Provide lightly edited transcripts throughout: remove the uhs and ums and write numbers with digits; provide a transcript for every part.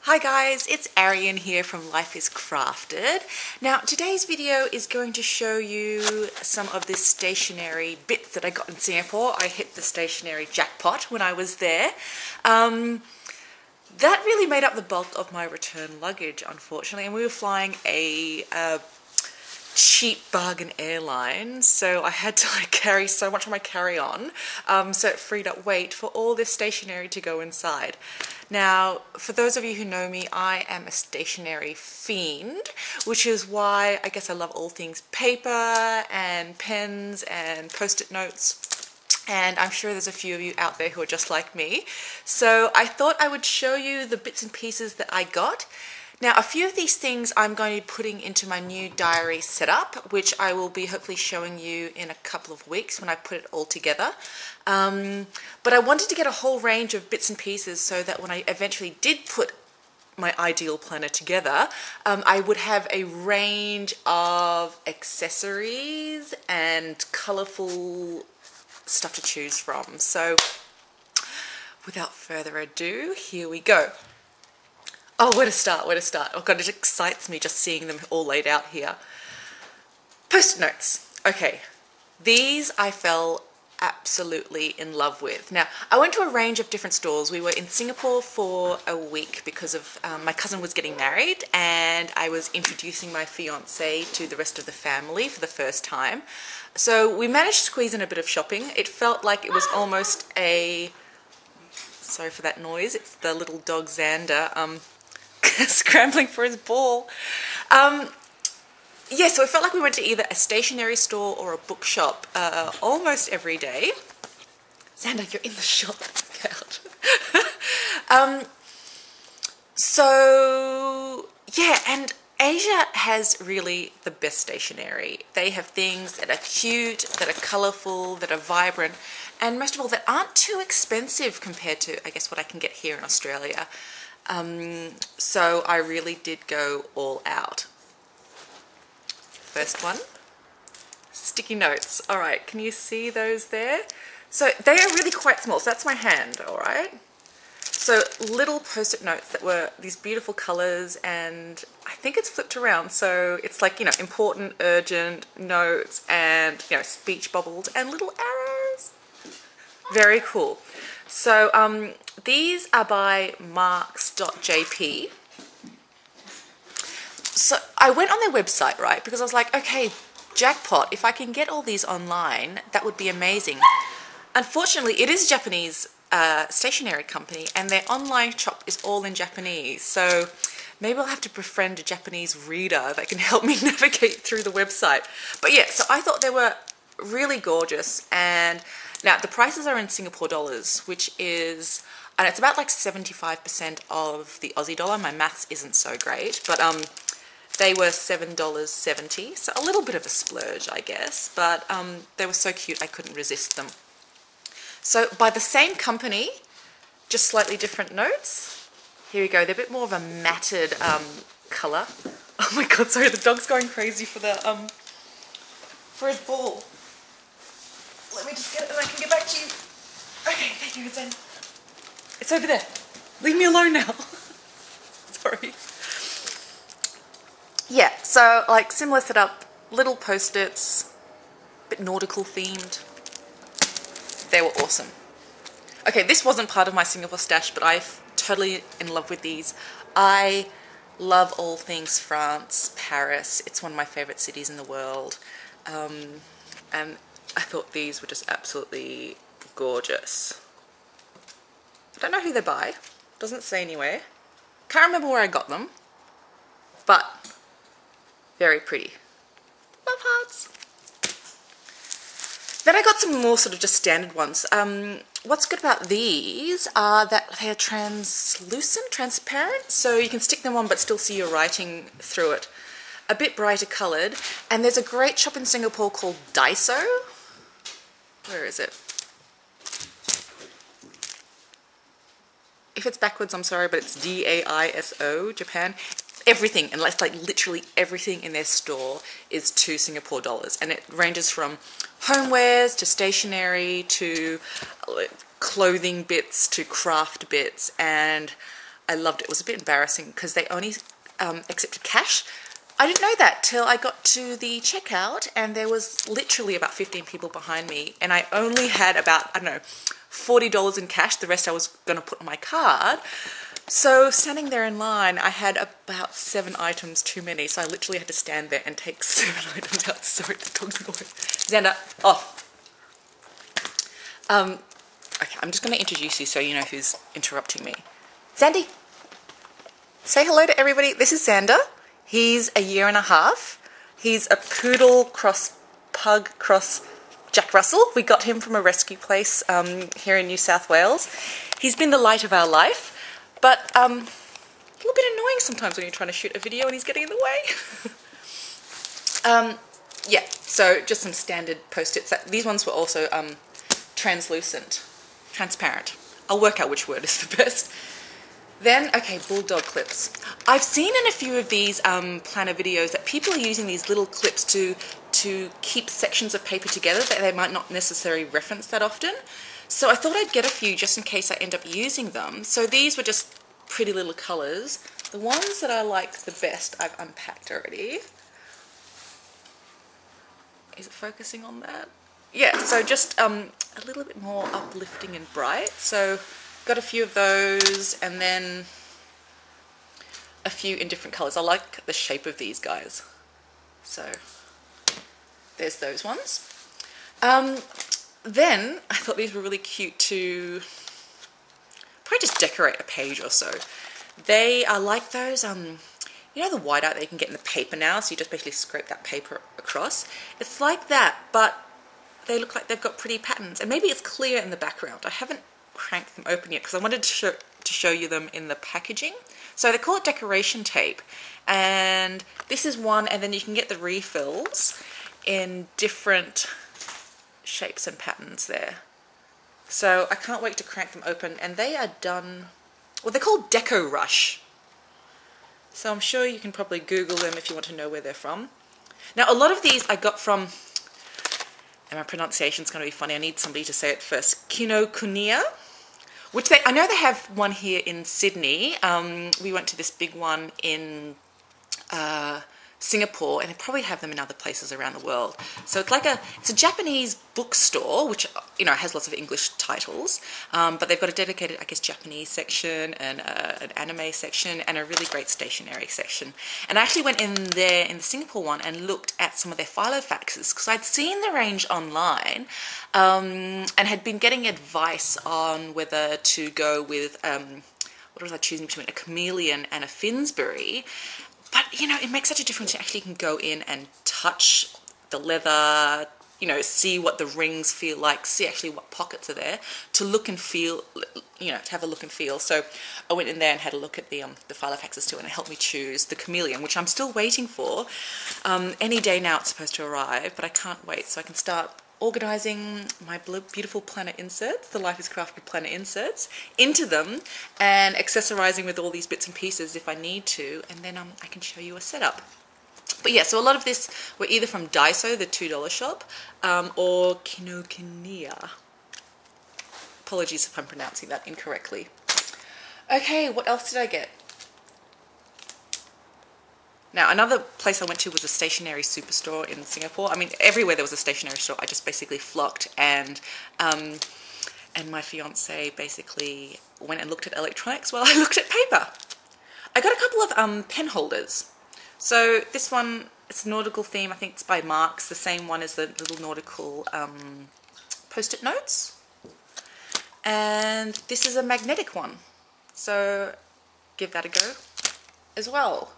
Hi guys, it's Arienne here from Life is Crafted. Now today's video is going to show you some of the stationery bits that I got in Singapore. I hit the stationery jackpot when I was there. That really made up the bulk of my return luggage, unfortunately, and we were flying a cheap bargain airline, so I had to carry so much of my carry-on, so it freed up weight for all this stationery to go inside. Now, for those of you who know me, I am a stationery fiend, which is why I guess I love all things paper and pens and post-it notes. And I'm sure there's a few of you out there who are just like me. So I thought I would show you the bits and pieces that I got. Now, a few of these things I'm going to be putting into my new diary setup, which I will be hopefully showing you in a couple of weeks when I put it all together. But I wanted to get a whole range of bits and pieces so that when I eventually did put my ideal planner together, I would have a range of accessories and colourful stuff to choose from. So without further ado, here we go. Oh, where to start, where to start? Oh God, it excites me just seeing them all laid out here. Post-it notes. Okay, these I fell absolutely in love with. Now, I went to a range of different stores. We were in Singapore for a week because of my cousin was getting married and I was introducing my fiance to the rest of the family for the first time. So we managed to squeeze in a bit of shopping. It felt like it was almost a... Sorry for that noise. It's the little dog Xander scrambling for his ball. Yeah, so it felt like we went to either a stationery store or a bookshop almost every day. Xander, you're in the shop. Get out. So, yeah, and Asia has really the best stationery. They have things that are cute, that are colourful, that are vibrant, and most of all, that aren't too expensive compared to, I guess, what I can get here in Australia. So I really did go all out. First one, sticky notes. All right, can you see those there? So they are really quite small. So that's my hand, all right? So little post-it notes that were these beautiful colors, and I think it's flipped around. So it's like, you know, important, urgent notes and, you know, speech bubbles and little arrows. Very cool. So these are by marks.jp. So I went on their website, right, because I was like, okay, Jackpot, if I can get all these online, that would be amazing. Unfortunately, it is a Japanese stationery company and their online shop is all in Japanese. So maybe I'll have to befriend a Japanese reader that can help me navigate through the website. But yeah, so I thought they were really gorgeous. And now the prices are in Singapore dollars, which is, and it's about like 75% of the Aussie dollar. My maths isn't so great, but they were $7.70, so a little bit of a splurge, I guess, but they were so cute I couldn't resist them. So by the same company, just slightly different notes. Here we go, they're a bit more of a matted colour. Oh my God, sorry, the dog's going crazy for the for his ball. Let me just get it and I can get back to you. Okay, thank you, it's in. It's over there. Leave me alone now. Sorry. Yeah, so like similar setup, little post-its, bit nautical themed. They were awesome. Okay, this wasn't part of my Singapore stash, but I'm totally in love with these. I love all things France, Paris. It's one of my favorite cities in the world. And I thought these were just absolutely gorgeous. I don't know who they're by. Doesn't say anywhere. Can't remember where I got them, but very pretty. Love hearts. Then I got some more sort of just standard ones. What's good about these are that they are translucent, transparent, so you can stick them on but still see your writing through it. A bit brighter coloured. And there's a great shop in Singapore called Daiso. Where is it? If it's backwards, I'm sorry, but it's D-A-I-S-O, Japan. Everything, and like literally everything in their store is $2 and it ranges from homewares to stationery to clothing bits to craft bits, and I loved it. It was a bit embarrassing because they only accepted cash. I didn't know that till I got to the checkout, and there was literally about 15 people behind me, and I only had about, I don't know, $40 in cash. The rest I was going to put on my card. So standing there in line, I had about 7 items too many, so I literally had to stand there and take 7 items out. Sorry, the dog's annoying. Xander, off. Okay, I'm just going to introduce you so you know who's interrupting me. Zandy, say hello to everybody. This is Xander. He's a 1.5 years. He's a poodle cross pug cross Jack Russell. We got him from a rescue place here in New South Wales. He's been the light of our life, but a little bit annoying sometimes when you're trying to shoot a video and he's getting in the way. Yeah, so just some standard post-its. These ones were also transparent. I'll work out which word is the best. Then, okay, bulldog clips. I've seen in a few of these planner videos that people are using these little clips to keep sections of paper together that they might not necessarily reference that often. So I thought I'd get a few just in case I end up using them. So these were just pretty little colours. The ones that I like the best I've unpacked already. Is it focusing on that? Yeah, so just a little bit more uplifting and bright. So got a few of those, and then a few in different colours. I like the shape of these guys. So there's those ones. Then I thought these were really cute to probably just decorate a page or so. They are like those, you know the whiteout that you can get in the paper now? So you just basically scrape that paper across. It's like that, but they look like they've got pretty patterns. And maybe it's clear in the background. I haven't cranked them open yet because I wanted to show you them in the packaging. So they call it decoration tape. And this is one, and then you can get the refills in different shapes and patterns there. So I can't wait to crank them open, and they are done, well, they're called Deco Rush. So I'm sure you can probably Google them if you want to know where they're from. Now, a lot of these I got from, and my pronunciation's going to be funny, I need somebody to say it first, Kinokuniya, which I know they have one here in Sydney. We went to this big one in Singapore, and they probably have them in other places around the world. So it's a Japanese bookstore, which, you know, has lots of English titles, but they've got a dedicated, I guess, Japanese section and an anime section and a really great stationery section. And I actually went in there in the Singapore one and looked at some of their filofaxes because I'd seen the range online and had been getting advice on whether to go with, what was I choosing between, a chameleon and a Finsbury. But, you know, it makes such a difference. You actually can go in and touch the leather, you know, see what the rings feel like, see actually what pockets are there, to look and feel, you know, to have a look and feel. So I went in there and had a look at the filofaxes too, and it helped me choose the chameleon, which I'm still waiting for. Any day now it's supposed to arrive, but I can't wait. So I can start organising my beautiful planner inserts, the Life is Crafted planner inserts, into them, and accessorising with all these bits and pieces if I need to, and then I can show you a setup. But yeah, so a lot of this were either from Daiso, the $2 shop, or Kinokuniya. Apologies if I'm pronouncing that incorrectly. Okay, what else did I get? Now, another place I went to was a stationery superstore in Singapore. I mean, everywhere there was a stationery store, I just basically flocked, and my fiance basically went and looked at electronics while I looked at paper. I got a couple of pen holders. So this one, it's a nautical theme. I think it's by Marks, the same one as the little nautical post-it notes. And this is a magnetic one. So give that a go as well.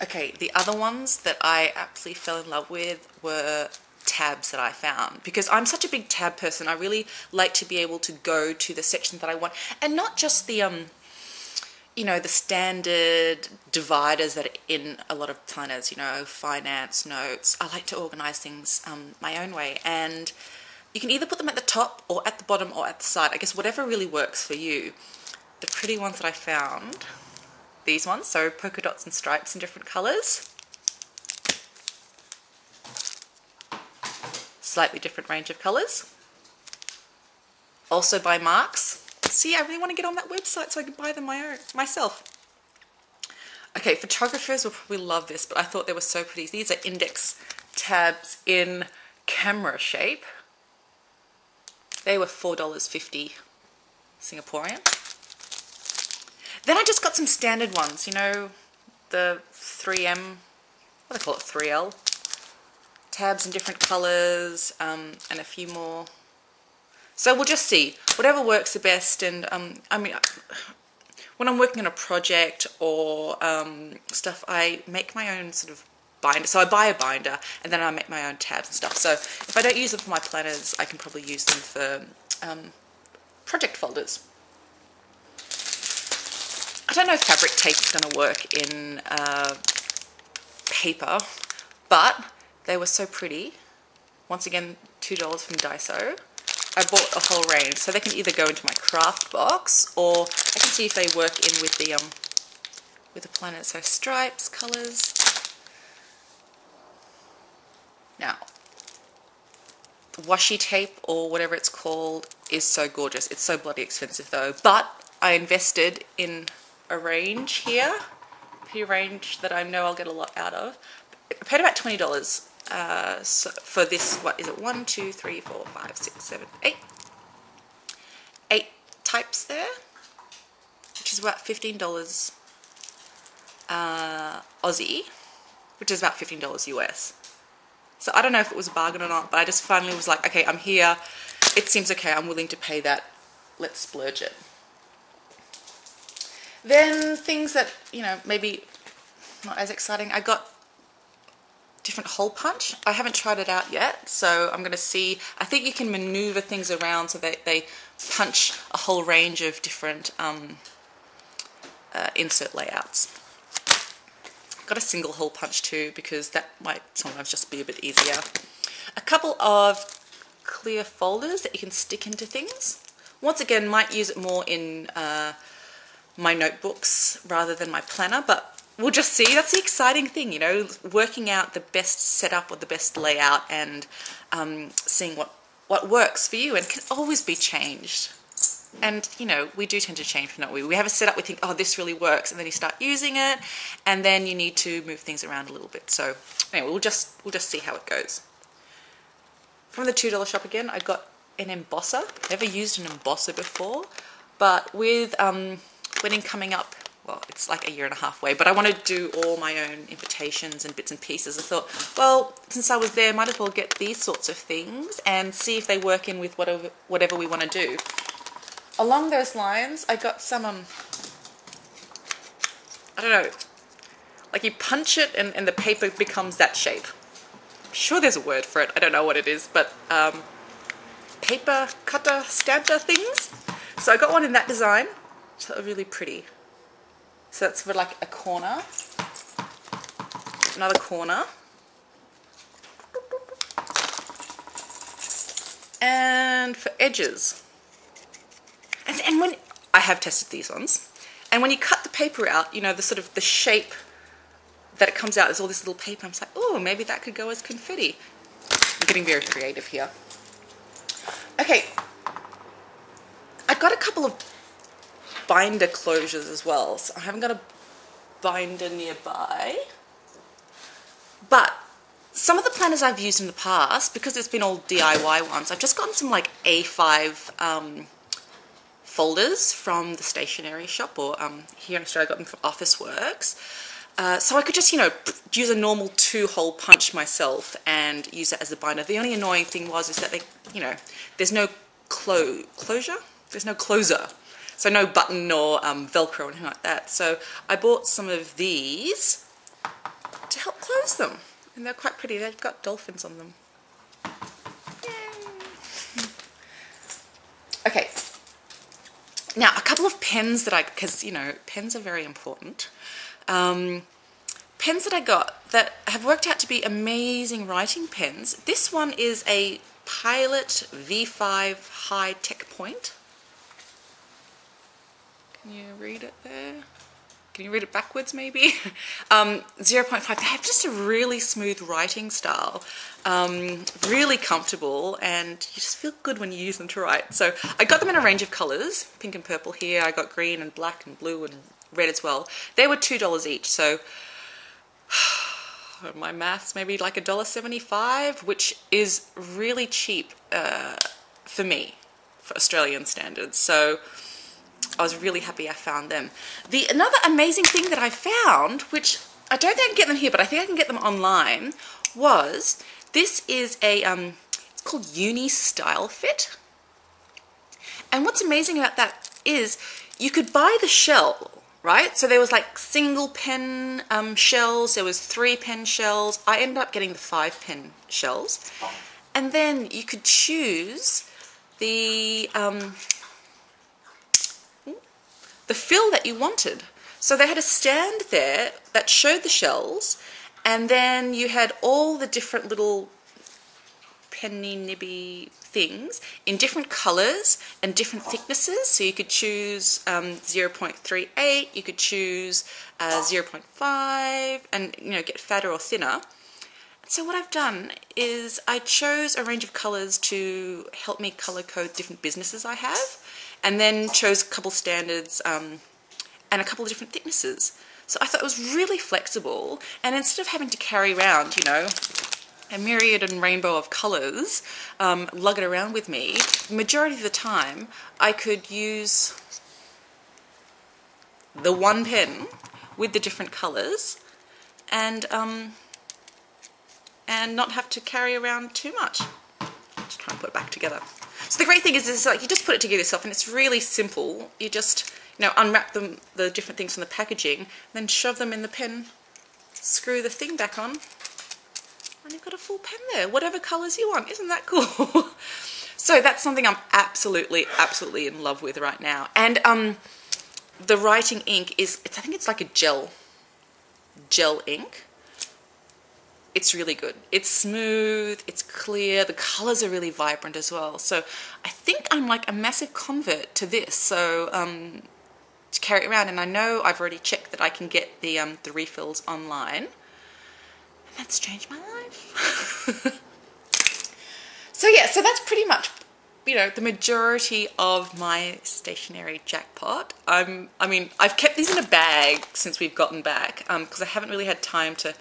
Okay, the other ones that I absolutely fell in love with were tabs that I found, because I'm such a big tab person. I really like to be able to go to the section that I want, and not just the you know, the standard dividers that are in a lot of planners, you know, finance, notes. I like to organize things my own way, and you can either put them at the top or at the bottom or at the side. I guess whatever really works for you. The pretty ones that I found, these ones, so polka dots and stripes in different colors. Slightly different range of colors. Also by Marks. See, I really want to get on that website so I can buy them myself. Okay, photographers will probably love this, but I thought they were so pretty. These are index tabs in camera shape. They were $4.50 Singaporean. Then I just got some standard ones, you know, the 3M, what do they call it, 3L? Tabs in different colours, and a few more. So we'll just see, whatever works the best. And I mean, when I'm working on a project or stuff, I make my own sort of binder. So I buy a binder and then I make my own tabs and stuff. So if I don't use them for my planners, I can probably use them for project folders. I don't know if fabric tape is going to work in paper, but they were so pretty. Once again, $2 from Daiso. I bought a whole range, so they can either go into my craft box, or I can see if they work in with the planner. So stripes, colours. Now, the washi tape, or whatever it's called, is so gorgeous. It's so bloody expensive though, but I invested in a range here, a range that I know I'll get a lot out of. I paid about $20 so for this. What is it? 1, 2, 3, 4, 5, 6, 7, 8. 8 types there, which is about $15 Aussie, which is about $15 US. So I don't know if it was a bargain or not, but I just finally was like, okay, I'm here. It seems okay. I'm willing to pay that. Let's splurge it. Then things that, you know, maybe not as exciting. I got different hole punch. I haven't tried it out yet, so I'm going to see. I think you can maneuver things around so that they punch a whole range of different insert layouts. Got a single hole punch too, because that might sometimes just be a bit easier. A couple of clear folders that you can stick into things. Once again, might use it more in my notebooks rather than my planner, but we'll just see. That's the exciting thing, you know, working out the best setup or the best layout, and seeing what works for you, and can always be changed. And, you know, we do tend to change, don't we? We have a setup, we think, oh, this really works, and then you start using it, and then you need to move things around a little bit. So anyway, we'll just see how it goes. From the $2 shop again, I got an embosser. Never used an embosser before, but with wedding coming up, well, it's like a year and a half away, but I want to do all my own invitations and bits and pieces. I thought, well, since I was there, might as well get these sorts of things and see if they work in with whatever we want to do. Along those lines, I got some, I don't know, like you punch it and the paper becomes that shape. I'm sure there's a word for it. I don't know what it is, but paper cutter, stamper things. So I got one in that design. So really pretty. So that's for like a corner, another corner, and for edges. And when I have tested these ones, and when you cut the paper out, you know, the sort of the shape that it comes out is all this little paper. I'm just like, oh, maybe that could go as confetti. I'm getting very creative here. Okay, I got a couple of binder closures as well, so I haven't got a binder nearby, but some of the planners I've used in the past, because it's been all DIY ones, I've just gotten some like A5 folders from the Stationery shop, or here in Australia I got them from Officeworks, so I could just, you know, use a normal 2-hole punch myself and use it as a binder. The only annoying thing is that they, you know, there's no closure, there's no closer. So no button or Velcro or anything like that. So I bought some of these to help close them. And they're quite pretty. They've got dolphins on them. Yay. Okay. Now, a couple of pens that because, you know, pens are very important. Pens that I got that have worked out to be amazing writing pens. This one is a Pilot V5 High Tech Point. Can you read it there? can you read it backwards maybe? 0.5. They have just a really smooth writing style, really comfortable, and you just feel good when you use them to write. So I got them in a range of colors, pink and purple here. I got green and black and blue and red as well. They were $2 each, so my maths, maybe like $1.75, which is really cheap for me, for Australian standards. So I was really happy I found them. Another amazing thing that I found, which I don't think I can get them here, but I think I can get them online, was this is a, it's called Uni Style Fit. And what's amazing about that is you could buy the shell, right? So there was like single pen shells, there was 3 pen shells. I ended up getting the 5 pen shells. And then you could choose the fill that you wanted. So they had a stand there that showed the shells, and then you had all the different little penny nibby things in different colors and different thicknesses. So you could choose 0.38, you could choose 0.5, and you know, get fatter or thinner. So what I've done is I chose a range of colors to help me color code different businesses I have, and then chose a couple standards and a couple of different thicknesses. So I thought it was really flexible, and instead of having to carry around, you know, a myriad and rainbow of colors, lug it around with me, the majority of the time I could use the one pen with the different colors and not have to carry around too much. Just try and put it back together. So the great thing is like you just put it together yourself, and it's really simple. You just, you know, unwrap the different things from the packaging, then shove them in the pen, screw the thing back on, and you've got a full pen there, whatever colors you want. Isn't that cool? So that's something I'm absolutely in love with right now. And the writing ink is, I think it's like a gel ink. It's really good. It's smooth, it's clear, the colors are really vibrant as well. So I think I'm like a massive convert to this, so to carry it around. And I know I've already checked that I can get the refills online. And that's changed my life. So yeah, so that's pretty much, you know, the majority of my stationery Jackpot. I mean, I've kept these in a bag since we've gotten back because I haven't really had time to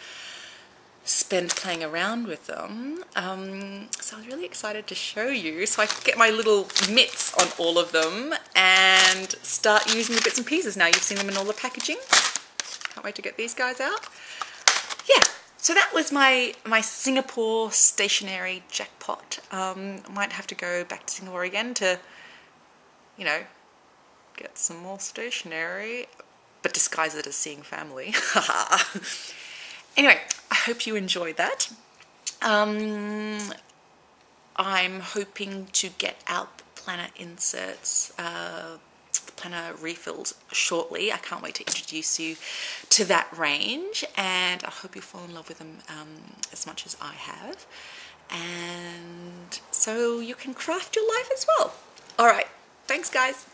spend playing around with them. So I was really excited to show you, so I could get my little mitts on all of them and start using the bits and pieces. Now you've seen them in all the packaging. Can't wait to get these guys out. Yeah, so that was my Singapore stationery Jackpot. I might have to go back to Singapore again to, you know, get some more stationery, but disguise it as seeing family. Anyway, I hope you enjoyed that. I'm hoping to get out the planner inserts, the planner refills shortly. I can't wait to introduce you to that range, and I hope you fall in love with them as much as I have. And so you can craft your life as well. All right, thanks guys.